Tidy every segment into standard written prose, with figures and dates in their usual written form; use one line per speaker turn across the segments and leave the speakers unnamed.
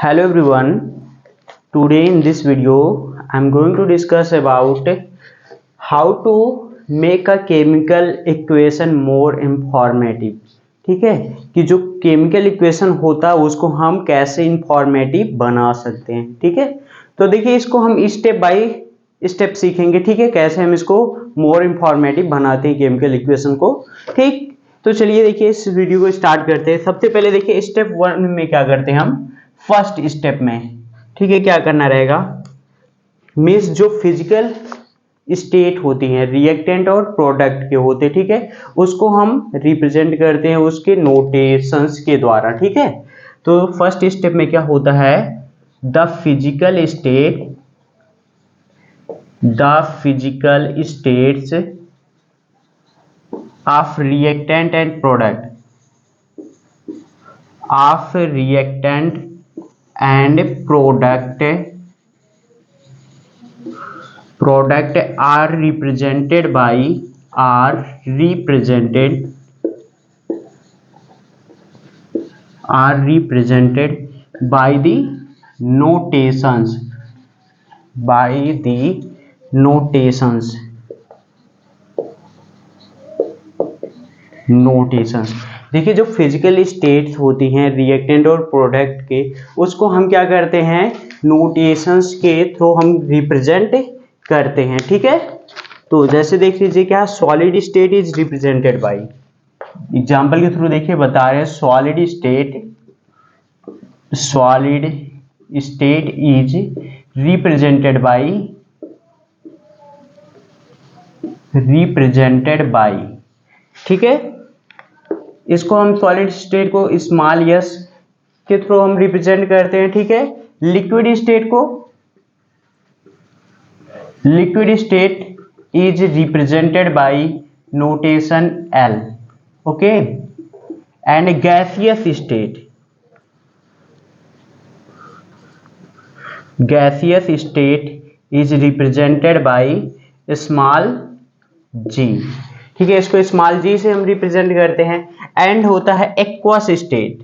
Hello everyone. Today in this video I am going to discuss about how to make a chemical equation more informative. ठीक है कि जो chemical equation होता है उसको हम कैसे इंफॉर्मेटिव बना सकते हैं। ठीक है, तो देखिए इसको हम स्टेप बाय स्टेप सीखेंगे। ठीक है, कैसे हम इसको मोर इंफॉर्मेटिव बनाते हैं केमिकल इक्वेशन को। ठीक, तो चलिए देखिए इस वीडियो को स्टार्ट करते हैं। सबसे पहले देखिए स्टेप 1 में क्या करते हैं हम, फर्स्ट स्टेप में। ठीक है, क्या करना रहेगा, मीन्स जो फिजिकल स्टेट होती हैं रिएक्टेंट और प्रोडक्ट के होते, ठीक है, उसको हम रिप्रेजेंट करते हैं उसके नोटेशंस के द्वारा। ठीक है, तो फर्स्ट स्टेप में क्या होता है, the physical states of reactant and product product are represented by the notations देखिए जो फिजिकल स्टेट्स होती हैं रिएक्टेंट और प्रोडक्ट के, उसको हम क्या करते हैं, नोटेशंस के थ्रू हम रिप्रेजेंट करते हैं। ठीक है, तो जैसे देख लीजिए क्या, solid state is represented by, example के थ्रू देखिए बता रहे हैं, solid state is represented by. ठीक है, इसको हम सॉलिड स्टेट को स्मॉल एस के थ्रू हम रिप्रेजेंट करते हैं। ठीक है, liquid state is represented by notation L. Okay, and gaseous state is represented by small G. ठीक है, इसको स्मॉल जी से हम रिप्रेजेंट करते हैं। एंड होता है एक्वस स्टेट।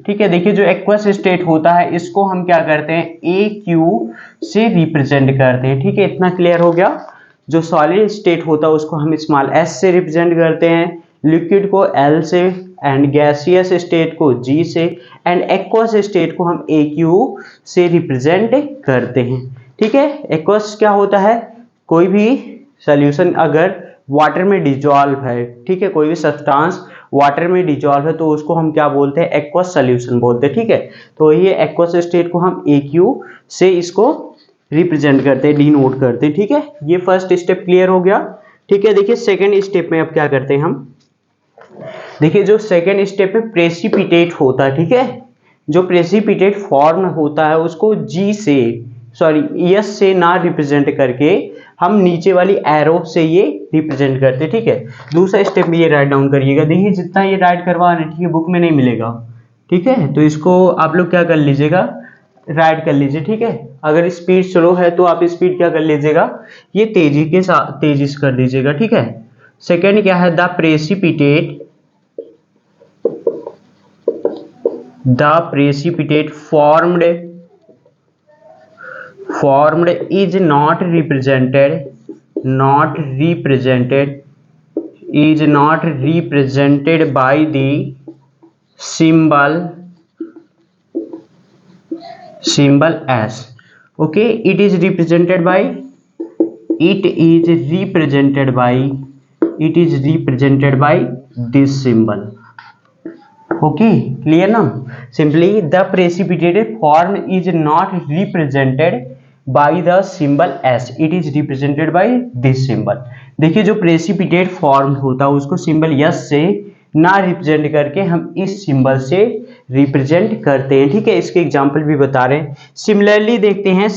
ठीक है, देखिए जो एक्वस स्टेट होता है इसको हम क्या करते हैं, ए क्यू से रिप्रेजेंट करते हैं। ठीक है, इतना क्लियर हो गया। जो सॉलिड स्टेट होता है उसको हम स्मॉल एस से रिप्रेजेंट करते हैं, लिक्विड को एल से, एंड गैसियस स्टेट को जी से, एंड एक्वस स्टेट को हम ए क्यू से रिप्रेजेंट करते हैं। ठीक है, एक्वस क्या होता है, कोई भी सॉल्यूशन अगर वाटर में डिजॉल्व है, ठीक है, कोई भी सब्सटेंस वाटर में डिजॉल्व है तो उसको हम क्या बोलते हैं, एक्वस सॉल्यूशन बोलते हैं। ठीक है, तो ये एक्वस स्टेट को हम ए क्यू से इसको रिप्रेजेंट करते हैं, डिनोट करते हैं। ठीक है, ये फर्स्ट स्टेप क्लियर हो गया। ठीक है, देखिए सेकेंड स्टेप में अब क्या करते हैं हम, देखिए जो सेकेंड स्टेप में प्रेसिपिटेट होता है। ठीक है, जो प्रेसिपिटेट फॉर्म होता है उसको जी से, सॉरी एस से ना रिप्रेजेंट करके हम नीचे वाली एरो से ये रिप्रेजेंट करते हैं। ठीक है, दूसरा स्टेप में ये राइट डाउन करिएगा। देखिए जितना ये राइट करवा रहे हैं, ठीक है, बुक में नहीं मिलेगा। ठीक है, तो इसको आप लोग क्या कर लीजिएगा, राइट कर लीजिए। ठीक है, अगर स्पीड स्लो है तो आप स्पीड क्या कर लीजिएगा, ये तेजी के साथ तेजी से कर दीजिएगा। ठीक है, सेकेंड क्या है, the precipitate formed is not represented by the symbol S. Okay, it is represented by this symbol. Okay, clear now? Simply the precipitated form is not represented by the symbol S, it is represented by this symbol. देखिए जो precipitate form होता है उसको symbol S से ना represent करके हम इस सिंबल से रिप्रेजेंट करते हैं। ठीक है, इसके एग्जांपल भी बता रहे हैं। सिमिलरली देखते हैं,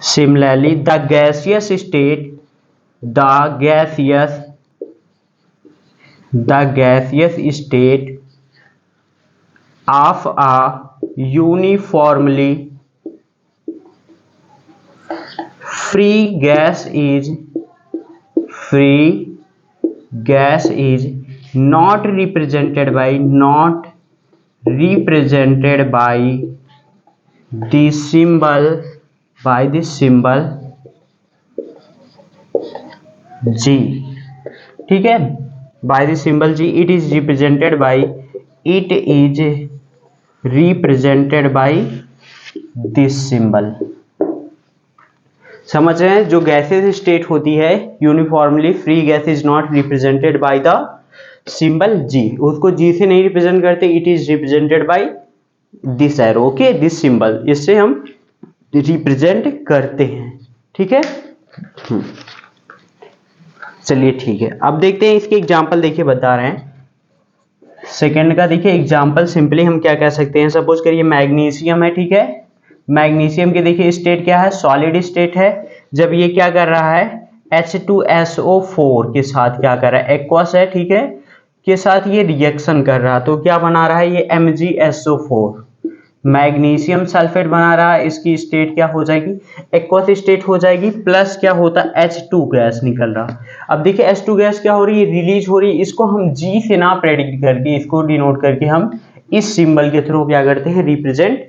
similarly the gaseous state of a uniformly free gas is free gas is not represented by the symbol G, ठीक है, by the symbol G, it is represented by this symbol। समझ रहे हैं, जो गैसेस स्टेट होती है uniformly free gas is not represented by the symbol G, उसको G से नहीं रिप्रेजेंट करते, it is represented by this arrow, okay, this symbol, इससे हम रिप्रेजेंट करते हैं, ठीक है। चलिए ठीक है, अब देखते हैं इसके एग्जांपल, देखिए बता रहे हैं सेकंड का। देखिए एग्जांपल सिंपली हम क्या कह सकते हैं, सपोज करिए मैग्नीशियम है, ठीक है, मैग्नीशियम के देखिए स्टेट क्या है, सॉलिड स्टेट है। जब ये क्या कर रहा है H2SO4 के साथ क्या कर रहा है, एक्वस है, ठीक है, के साथ ये रिएक्शन कर रहा है, तो क्या बना रहा है ये MgSO4, मैग्नीशियम सल्फेट बना रहा है। इसकी स्टेट क्या हो जाएगी, एक्वस स्टेट हो जाएगी, प्लस क्या होता है H2 गैस निकल रहा। अब देखिए H2 गैस क्या हो रही है, रिलीज हो रही है, इसको हम G से ना प्रेडिक्ट करके, इसको डिनोट करके हम इस सिंबल के थ्रू क्या करते हैं, रिप्रेजेंट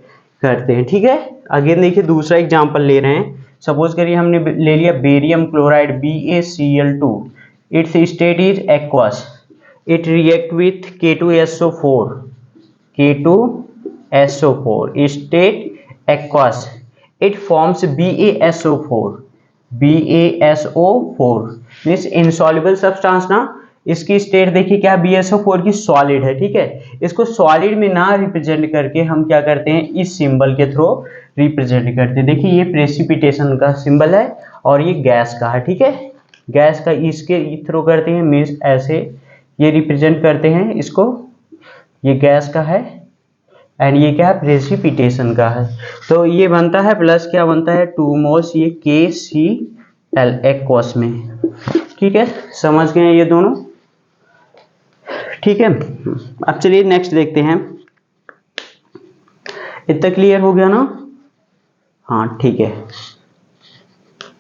करते हैं, ठीक है। अगेन देखिए दूसरा एग्जांपल ले रहे हैं, सपोज करिए हमने ले लिया barium chloride BaCl2, it's state is aqueous, it react with K2SO4 state aqueous, it forms BaSO4 means insoluble substance ना। इसकी स्टेट देखिए क्या, BaSO4 की सॉलिड है, ठीक है, इसको सॉलिड में ना रिप्रेजेंट करके हम क्या करते हैं, इस सिंबल के थ्रू रिप्रेजेंट करते हैं। देखिए ये प्रेसिपिटेशन का सिंबल है और ये गैस का है, ठीक है, गैस का इसके थ्रू करते हैं, मीन्स ऐसे ये रिप्रेजेंट करते हैं इसको, ये गैस का है एंड ये क्या है, प्रेसिपिटेशन का है, तो ये बनता है प्लस क्या बनता है 2 मोल्स ये KCl एक्वस में, ठीक है, समझ गए ये दोनों, ठीक है। अब चलिए नेक्स्ट देखते हैं, इतना क्लियर हो गया ना, हाँ ठीक है,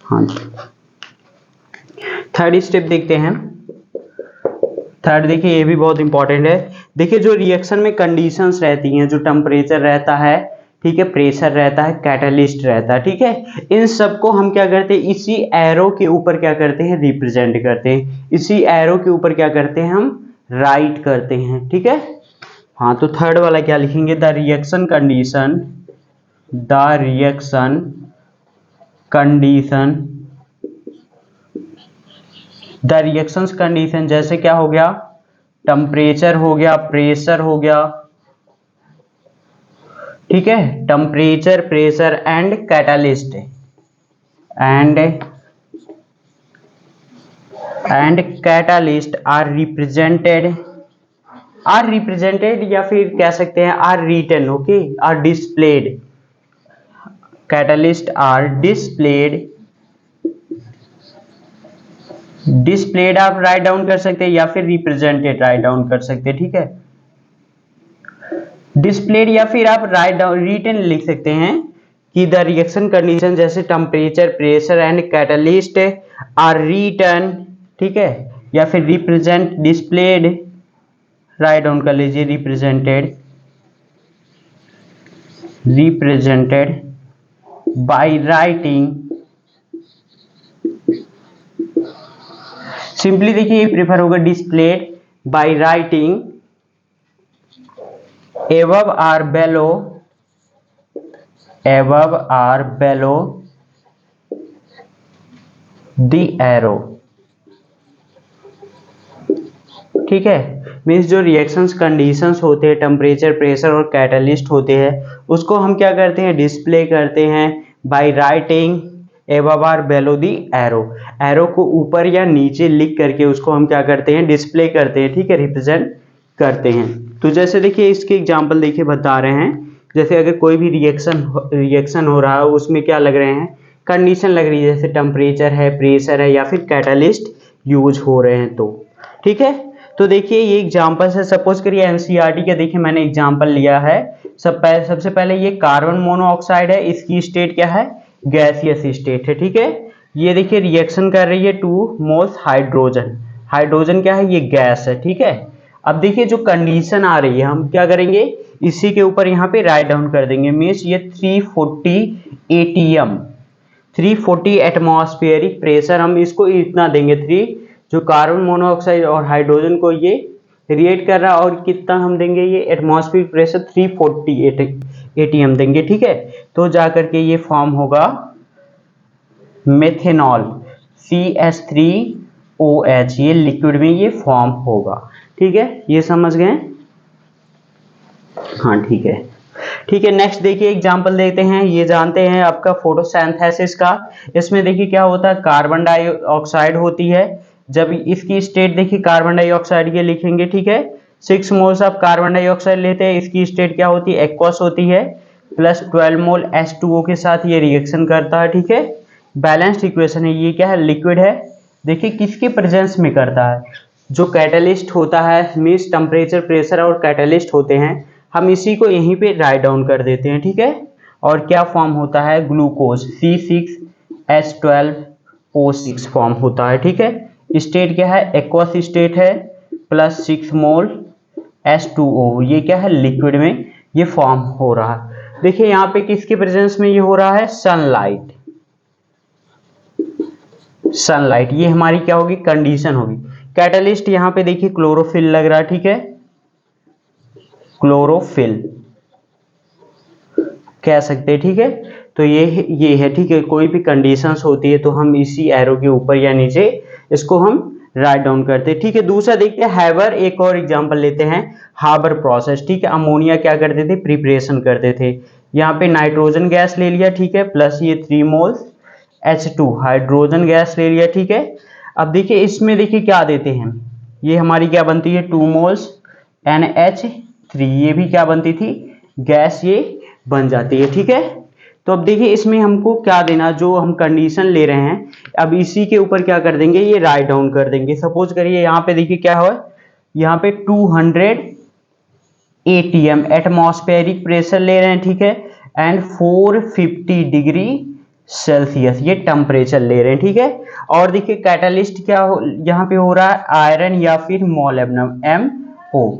हाँ थर्ड स्टेप देखते हैं। थर्ड देखिए ये भी बहुत इंपॉर्टेंट है। देखिए जो रिएक्शन में कंडीशंस रहती हैं, जो टेम्परेचर रहता है, ठीक है, प्रेशर रहता है, कैटलिस्ट रहता है, ठीक है, इन सबको हम क्या करते हैं, इसी एरो के ऊपर क्या करते हैं, रिप्रेजेंट करते हैं, इसी एरो के ऊपर क्या करते हैं, हम राइट करते हैं, ठीक है। हाँ तो थर्ड वाला क्या लिखेंगे, द रिएक्शन कंडीशन जैसे क्या हो गया, टेम्परेचर हो गया, प्रेशर हो गया, ठीक है, temperature, pressure and catalyst are represented या फिर कह सकते हैं are written, okay, are displayed, catalyst are displayed आप राइट डाउन कर सकते हैं या फिर रिप्रेजेंटेड राइट डाउन कर सकते हैं, ठीक है, डिस्प्लेड या फिर आप राइट डाउन रिटन लिख सकते हैं कि द रिएक्शन कंडीशन जैसे temperature, pressure and catalyst are written, ठीक है, या फिर रिप्रेजेंट, डिस्प्लेड राइट डाउन कर लीजिए, रिप्रेजेंटेड बाय राइटिंग, सिंपली देखिए ये प्रेफर होगा displayed by writing above or below the arrow, ठीक है, मीन्स जो रिएक्शंस कंडीशंस होते हैं, टेम्परेचर, प्रेशर और कैटलिस्ट होते हैं, उसको हम क्या करते हैं, डिस्प्ले करते हैं by writing above or below the arrow, arrow को ऊपर या नीचे लिख करके उसको हम क्या करते हैं, डिस्प्ले करते हैं, ठीक है, रिप्रेजेंट करते हैं। तो जैसे देखिए इसके एग्जांपल देखिए बता रहे हैं, जैसे अगर कोई भी रिएक्शन हो रहा है, उसमें क्या लग रहे हैं, कंडीशन लग रही है, जैसे टेम्परेचर है, प्रेशर है या फिर कैटलिस्ट यूज हो रहे हैं, तो ठीक है। तो देखिए ये एग्जांपल है, सपोज करिए एनसीईआरटी का देखिए मैंने एग्जांपल लिया है, सबसे पहले ये कार्बन मोनोऑक्साइड है, इसकी स्टेट क्या है, गैसियस स्टेट है, ठीक है, ये देखिए रिएक्शन कर रही है 2 मोल्स हाइड्रोजन। हाइड्रोजन क्या है, ये गैस है, ठीक है। अब देखिए जो कंडीशन आ रही है हम क्या करेंगे, इसी के ऊपर यहाँ पे राइट डाउन कर देंगे। मीन्स ये 340 एटीएम, 340 एटमॉस्फेरिक प्रेशर हम इसको इतना देंगे 3, जो कार्बन मोनोऑक्साइड और हाइड्रोजन को ये रिएक्ट कर रहा है, और कितना हम देंगे, ये एटमॉस्फेरिक प्रेशर 340 एटीएम देंगे, ठीक है। तो जाकर के ये फॉर्म होगा मेथेनॉल CH3OH, ये लिक्विड में ये फॉर्म होगा, ठीक है। ये समझ गए, हाँ ठीक है। ठीक है, नेक्स्ट देखिए एग्जांपल देखते हैं। ये जानते हैं आपका फोटोसिंथेसिस का। इसमें देखिए क्या होता है, कार्बन डाइऑक्साइड होती है। जब इसकी स्टेट देखिए कार्बन डाइऑक्साइड के लिखेंगे, ठीक है। 6 मोल्स ऑफ कार्बन डाइऑक्साइड लेते हैं, इसकी स्टेट क्या होती है, एक्वस होती है, प्लस 12 मोल H2O के साथ ये रिएक्शन करता है, ठीक है। बैलेंस्ड इक्वेशन है, ये क्या है, लिक्विड है। देखिए किसके प्रेजेंस में करता है, जो कैटलिस्ट होता है, मीन्स टेम्परेचर, प्रेशर और कैटलिस्ट होते हैं, हम इसी को यहीं पे राइट डाउन कर देते हैं, ठीक है। और क्या फॉर्म होता है, ग्लूकोज C6H12O6 फॉर्म होता है, ठीक है। स्टेट क्या है, एक्वस स्टेट है, प्लस 6 मोल H2O, ये क्या है, लिक्विड में ये फॉर्म हो रहा है। देखिए यहाँ पे किसके प्रेजेंस में ये हो रहा है, सनलाइट। सनलाइट ये हमारी क्या होगी, कंडीशन होगी। कैटलिस्ट यहाँ पे देखिए क्लोरोफिल लग रहा है, ठीक है, क्लोरोफिल कह सकते हैं, ठीक है। तो ये है, ठीक है। कोई भी कंडीशंस होती है तो हम इसी एरो के ऊपर या नीचे इसको हम राइट डाउन करते हैं, ठीक है। दूसरा देखते हैं हैबर, एक और एग्जांपल लेते हैं, हाबर प्रोसेस, ठीक है। अमोनिया क्या करते थे, प्रिपरेशन करते थे। यहाँ पे नाइट्रोजन गैस ले लिया, ठीक है, प्लस ये 3 मोल्स H2 हाइड्रोजन गैस ले लिया, ठीक है। अब देखिए इसमें देखिए क्या देते हैं, ये हमारी क्या बनती है, 2 मोल्स NH3, ये भी क्या बनती थी, गैस ये बन जाती है, ठीक है। तो अब देखिए इसमें हमको क्या देना, जो हम कंडीशन ले रहे हैं, अब इसी के ऊपर क्या कर देंगे, ये राइट डाउन कर देंगे। सपोज करिए यहाँ पे देखिए क्या हो, यहाँ पे 200 एटीएम एटमॉस्फेरिक प्रेशर ले रहे हैं, ठीक है, एंड 450 डिग्री सेल्सियस ये टेम्परेचर ले रहे हैं, ठीक है। और देखिए कैटलिस्ट क्या हो, यहाँ पे हो रहा है आयरन या फिर मोलिब्डेनम MO,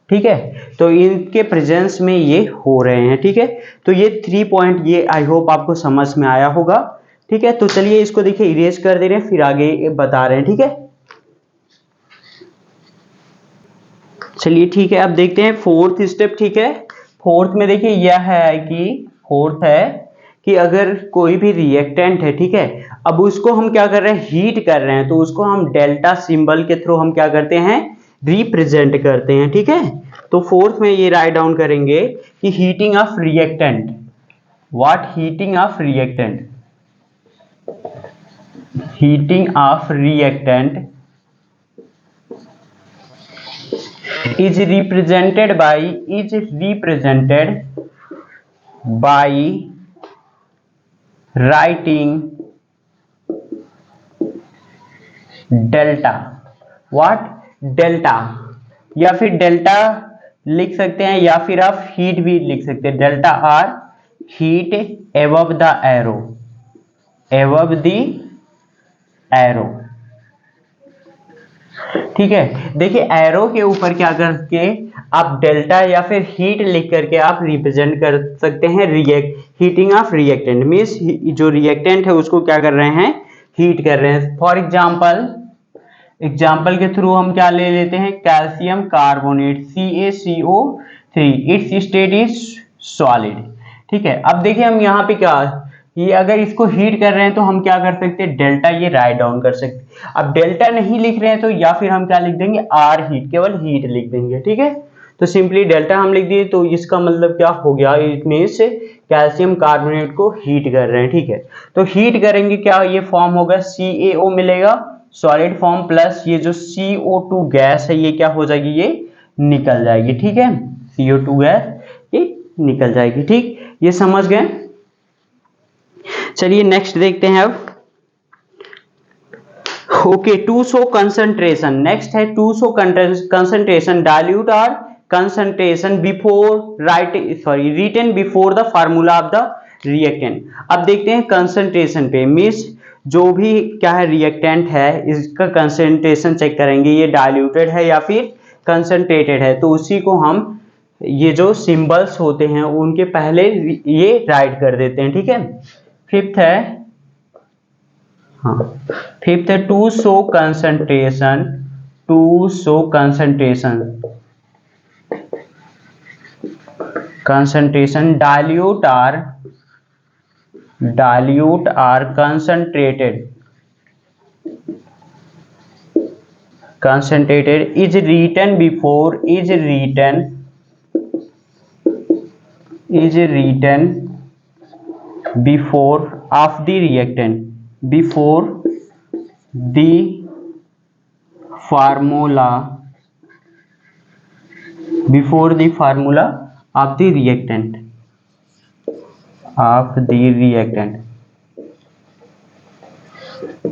ठीक है। तो इनके प्रेजेंस में ये हो रहे हैं, ठीक है। तो ये 3 पॉइंट ये आई होप आपको समझ में आया होगा, ठीक है। तो चलिए इसको देखिए इरेज कर दे रहे हैं, फिर आगे बता रहे हैं, ठीक है। चलिए ठीक है, अब देखते हैं फोर्थ स्टेप, ठीक है। फोर्थ में देखिए यह है कि फोर्थ है कि अगर कोई भी रिएक्टेंट है, ठीक है, अब उसको हम क्या कर रहे हैं, हीट कर रहे हैं, तो उसको हम डेल्टा सिंबल के थ्रू हम क्या करते हैं, रिप्रेजेंट करते हैं, ठीक है। तो फोर्थ में ये राइट डाउन करेंगे कि heating of reactant, what heating of reactant, heating of reactant is represented by writing delta, what, delta, या फिर डेल्टा लिख सकते हैं, या फिर आप हीट भी लिख सकते हैं, delta R heat above the arrow, above the arrow, ठीक है। देखिए एरो के ऊपर क्या करके आप डेल्टा या फिर हीट लिख करके आप रिप्रेजेंट कर सकते हैं, हीटिंग ऑफ रिएक्टेंट मींस जो रिएक्टेंट है उसको क्या कर रहे हैं, हीट कर रहे हैं। फॉर एग्जाम्पल के थ्रू हम क्या ले लेते हैं, calcium carbonate CaCO3, it's state is solid, ठीक है। अब देखिए हम यहाँ पे क्या, ये अगर इसको हीट कर रहे हैं तो हम क्या कर सकते हैं, डेल्टा ये राइट डाउन कर सकते हैं। अब डेल्टा नहीं लिख रहे हैं तो या फिर हम क्या लिख देंगे, आर हीट, केवल हीट लिख देंगे, ठीक है। तो सिंपली डेल्टा हम लिख दिए, तो इसका मतलब क्या हो गया, इट मींस कैल्शियम कार्बोनेट को हीट कर रहे हैं, ठीक है। तो हीट करेंगे क्या, ये फॉर्म होगा CaO मिलेगा सॉलिड फॉर्म, प्लस ये जो CO2 गैस है ये क्या हो जाएगी, ये निकल जाएगी, ठीक है। CO2 गैस ये निकल जाएगी, ठीक, ये समझ गए। चलिए नेक्स्ट देखते हैं अब। Okay, to show concentration, next है टू शो कंसंट्रेशन डाइल्यूट और concentration before written before the formula of the reactant. अब देखते हैं कंसंट्रेशन पे, मींस जो भी क्या है रिएक्टेंट है इसका कंसंट्रेशन चेक करेंगे, ये डाइल्यूटेड है या फिर कंसंट्रेटेड है, तो उसी को हम ये जो सिंबल्स होते हैं उनके पहले ये राइट कर देते हैं। ठीक है, फिफ्थ है, हाँ फिफ्थ है to show concentration, to show concentration, concentration dilute are concentrated is written before of the reactant, before the formula of the reactant,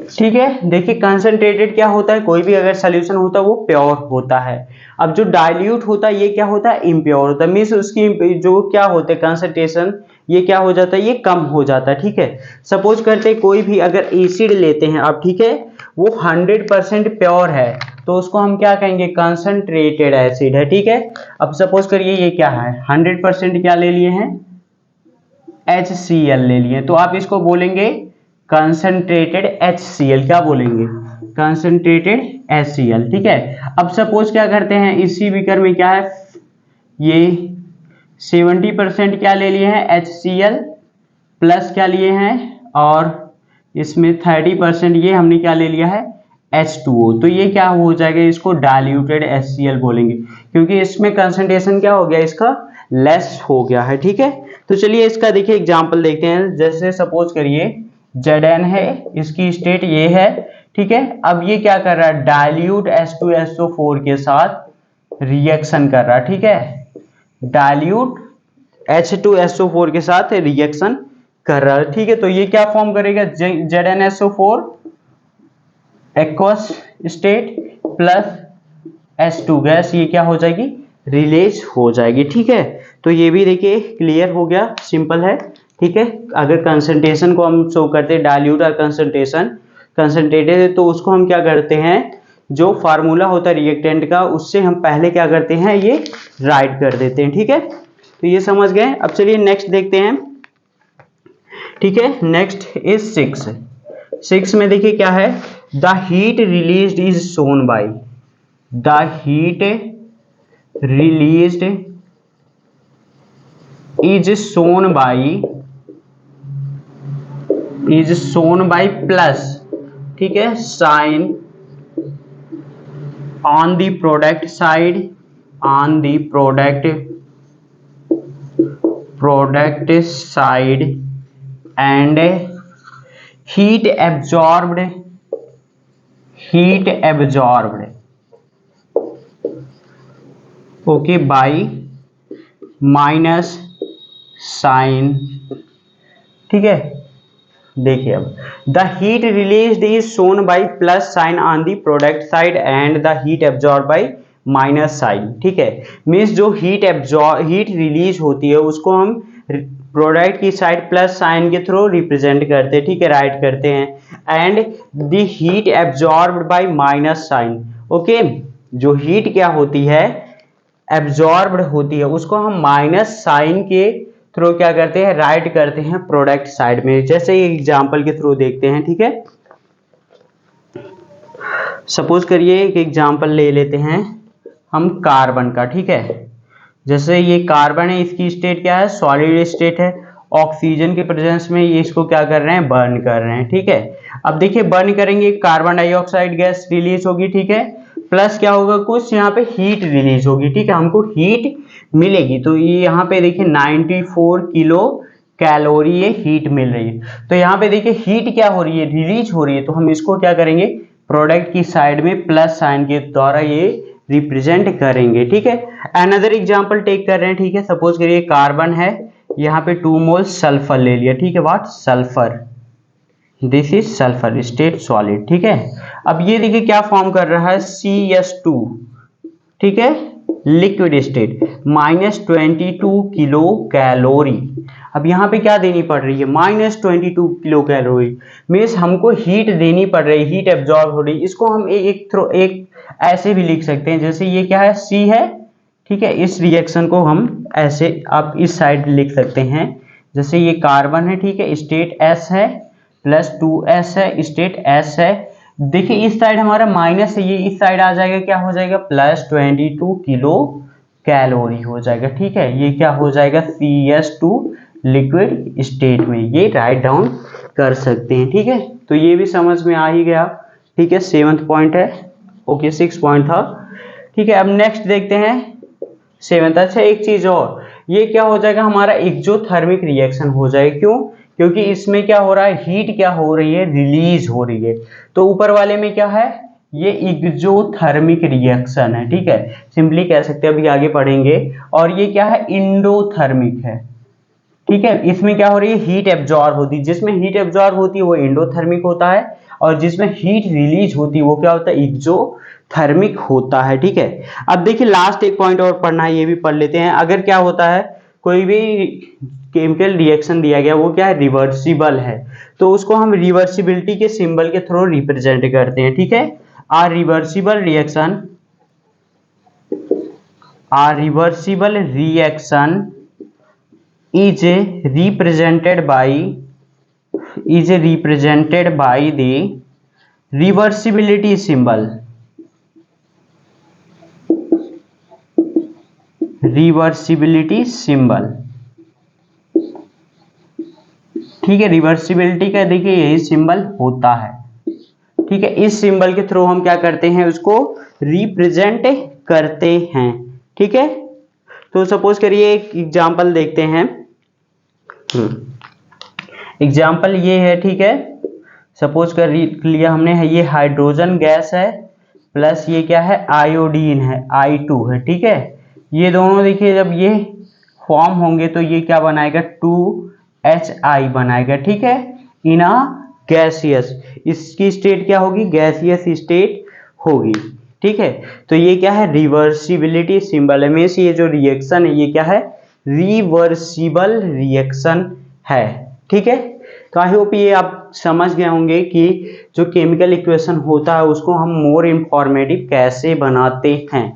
ठीक है। देखिए कंसंट्रेटेड क्या होता है, कोई भी अगर सोल्यूशन होता है वो प्योर होता है। अब जो डाइल्यूट होता है ये क्या होता है, इम्प्योर होता है, मीन्स उसकी जो क्या होते हैं कंसंट्रेशन ये क्या हो जाता है, ये कम हो जाता है। ठीक है, सपोज करते हैं कोई भी अगर एसिड लेते हैं अब, ठीक है, वो 100% प्योर है तो उसको हम क्या कहेंगे, कंसंट्रेटेड एसिड है। ठीक है, अब सपोज करिए ये क्या है 100% क्या ले लिए हैं, HCl ले लिए, तो आप इसको बोलेंगे कंसंट्रेटेड HCl, क्या बोलेंगे, कंसंट्रेटेड HCl। ठीक है, अब सपोज क्या करते हैं इसी बीकर में क्या है, ये 70% क्या ले लिए हैं HCl प्लस क्या लिए हैं, और इसमें 30% ये हमने क्या ले लिया है H2O, तो ये क्या हो जाएगा, इसको डाइल्यूटेड HCl बोलेंगे क्योंकि इसमें कंसंट्रेशन क्या हो गया, इसका लेस हो गया है। ठीक है, तो चलिए इसका देखिए एग्जांपल देखते हैं। जैसे सपोज करिए Zn है, इसकी स्टेट ये है। ठीक है, अब ये क्या कर रहा है, डाइल्यूट H2SO4 के साथ रिएक्शन कर रहा है। ठीक है, डाइल्यूट H2SO4 के साथ रिएक्शन कर रहा है। ठीक है, तो ये क्या फॉर्म करेगा, ZnSO4 aqueous state plus H2 gas, ये क्या हो जाएगी, रिलीज हो जाएगी। ठीक है, तो ये भी देखिए क्लियर हो गया, सिंपल है। ठीक है, अगर कंसंट्रेशन को हम शो करते हैं डाइल्यूट और कंसंट्रेटेड है तो उसको हम क्या करते हैं, जो फार्मूला होता है रिएक्टेंट का उससे हम पहले क्या करते हैं, ये राइट कर देते हैं। ठीक है, तो ये समझ गए। अब चलिए नेक्स्ट देखते हैं। ठीक है, नेक्स्ट इज 6 में देखिए क्या है, the heat released is shown by, the heat released is shown by plus, ठीक है, sign on the product side, on the product side and heat absorbed okay by minus sign. ठीक है, देखिए अब the heat released is shown by plus sign on the product side and the heat absorb by minus sign. ठीक है, means जो heat release होती है उसको हम प्रोडक्ट की साइड प्लस साइन के थ्रू रिप्रेजेंट करते हैं। ठीक है, राइट करते हैं, and the heat absorbed by minus sign. Okay, जो हीट क्या होती है, एब्जॉर्ब्ड होती है, उसको हम माइनस साइन के थ्रू क्या करते हैं, राइट करते हैं प्रोडक्ट साइड में। जैसे ये एग्जांपल के थ्रू देखते हैं। ठीक है, सपोज करिए एक एग्जांपल ले लेते हैं हम कार्बन का। ठीक है, जैसे ये कार्बन है, इसकी स्टेट क्या है, सॉलिड स्टेट है, ऑक्सीजन के प्रेजेंस में ये इसको क्या कर रहे हैं, बर्न कर रहे हैं। ठीक है, अब देखिए बर्न करेंगे कार्बन डाइऑक्साइड गैस रिलीज होगी। ठीक है, प्लस क्या होगा, कुछ यहाँ पे हीट रिलीज होगी। ठीक है, हमको हीट मिलेगी, तो ये यहाँ पे देखिए 94 किलो कैलोरी ये हीट मिल रही है। तो यहाँ पे देखिए हीट क्या हो रही है, रिलीज हो रही है, तो हम इसको क्या करेंगे, प्रोडक्ट की साइड में प्लस साइन के द्वारा ये रिप्रेजेंट करेंगे। ठीक है, अनदर एग्जांपल टेक कर रहे हैं। ठीक है, सपोज करिए कार्बन है, यहाँ पे 2 मोल सल्फर ले लिया। ठीक है, what, sulphur, this is sulphur state solid. ठीक है, अब ये देखिए क्या फॉर्म कर रहा है, CS2। ठीक है, लिक्विड स्टेट, -22 किलो कैलोरी। अब यहाँ पे क्या देनी पड़ रही है, -22 किलो कैलोरी, मीन्स हमको हीट देनी पड़ रही है, हीट एब्जॉर्ब हो रही है। इसको हम एक ऐसे भी लिख सकते हैं, जैसे ये क्या है, C है, ठीक है। इस रिएक्शन को हम ऐसे आप इस साइड लिख सकते हैं, जैसे ये कार्बन है, ठीक है, स्टेट S है, प्लस 2S है, स्टेट S है। देखिए इस साइड हमारा माइनस है, ये इस साइड आ जाएगा, क्या हो जाएगा, +22 किलो कैलोरी हो जाएगा, ठीक है। ये क्या हो जाएगा, CS2 लिक्विड स्टेट में, ये राइट डाउन कर सकते हैं, ठीक है। तो ये भी समझ में आ ही गया, ठीक है। 7th पॉइंट है, ओके 6 पॉइंट था, ठीक है। अब नेक्स्ट देखते हैं 7th। अच्छा एक चीज और, ये क्या हो जाएगा, हमारा एक्सोथर्मिक रिएक्शन हो जाएगा। क्यों, क्योंकि इसमें क्या हो रहा है, हीट क्या हो रही है, रिलीज हो रही है। तो ऊपर वाले में क्या है, ये एक्सोथर्मिक रिएक्शन है, ठीक है, सिंपली कह सकते हैं, अभी आगे पढ़ेंगे। और ये क्या है, इंडोथर्मिक है, ठीक है। इसमें क्या हो रही है, हीट एब्जॉर्ब होती है, जिसमें हीट एब्जॉर्ब होती है वो एंडोथर्मिक होता है, और जिसमें हीट रिलीज होती है वो क्या होता है, एक्सोथर्मिक होता है, ठीक है। अब देखिए लास्ट एक पॉइंट और पढ़ना है, ये भी पढ़ लेते हैं। अगर क्या होता है, कोई भी केमिकल रिएक्शन दिया गया वो क्या है, रिवर्सिबल है, तो उसको हम रिवर्सिबिलिटी के सिंबल के थ्रू रिप्रेजेंट करते हैं, ठीक है। Irreversible reaction is represented by the reversibility symbol, ठीक है। रिवर्सिबिलिटी का देखिए यही सिंबल होता है, ठीक है। इस सिंबल के थ्रू हम क्या करते हैं, उसको रिप्रेजेंट करते हैं, ठीक है। तो सपोज करिए एक एग्जांपल देखते हैं, एग्जाम्पल ये है, ठीक है। सपोज कर लिया हमने है, ये हाइड्रोजन गैस है, प्लस ये क्या है, आयोडीन है, I2 है, ठीक है। ये दोनों देखिए जब ये फॉर्म होंगे तो ये क्या बनाएगा, 2Hi बनाएगा, ठीक है, इन अ गैसियस। इसकी स्टेट क्या होगी, गैसियस स्टेट होगी, ठीक है। तो ये क्या है, रिवर्सिबिलिटी सिंबल है, मींस ये जो रिएक्शन है ये क्या है, रिवर्सिबल रिएक्शन है, ठीक है। तो आई होप ये आप समझ गए होंगे कि जो केमिकल इक्वेशन होता है उसको हम मोर इंफॉर्मेटिव कैसे बनाते हैं,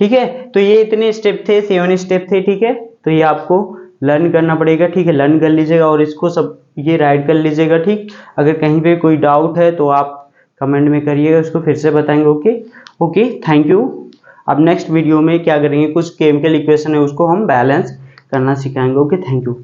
ठीक है। तो ये इतने स्टेप थे, 7 स्टेप थे, ठीक है। तो ये आपको लर्न करना पड़ेगा, ठीक है, लर्न कर लीजिएगा और इसको सब ये राइट कर लीजिएगा, ठीक। अगर कहीं पे कोई डाउट है तो आप कमेंट में करिएगा, उसको फिर से बताएंगे, ओके ओके, थैंक यू। अब नेक्स्ट वीडियो में क्या करेंगे, कुछ केमिकल इक्वेशन है उसको हम बैलेंस करना सिखाएंगे, ओके, थैंक यू।